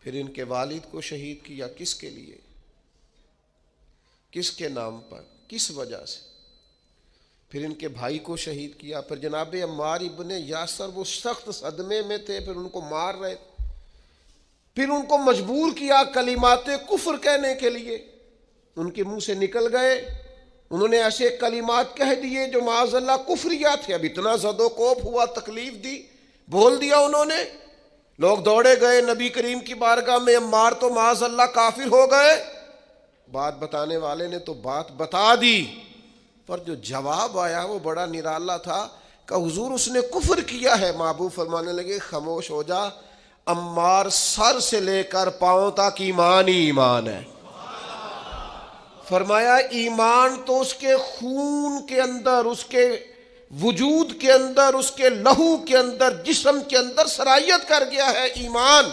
پھر ان کے والد کو شہید کیا، کس کے لیے، کس کے نام پر، کس وجہ سے؟ پھر ان کے بھائی کو شہید کیا، پھر جناب عمار ابن یاسر وہ سخت صدمے میں تھے، پھر ان کو مار رہے تھے، پھر ان کو مجبور کیا کلمات کفر کہنے کے لیے، ان کے منہ سے نکل گئے، انہوں نے ایسے کلمات کہہ دیے جو معاذ اللہ کفریہ تھے، اب اتنا زد و کوف ہوا، تکلیف دی، بول دیا انہوں نے، لوگ دوڑے گئے نبی کریم کی بارگاہ میں، عمار تو معاذ اللہ کافر ہو گئے، بات بتانے والے نے تو بات بتا دی، پر جو جواب آیا وہ بڑا نرالا تھا کہ حضور اس نے کفر کیا ہے۔ محبوب فرمانے لگے خاموش ہو جا، عمار سر سے لے کر پاؤں تک ایمان ہی ایمان ہے۔ فرمایا ایمان تو اس کے خون کے اندر، اس کے وجود کے اندر، اس کے لہو کے اندر، جسم کے اندر سرایت کر گیا ہے ایمان۔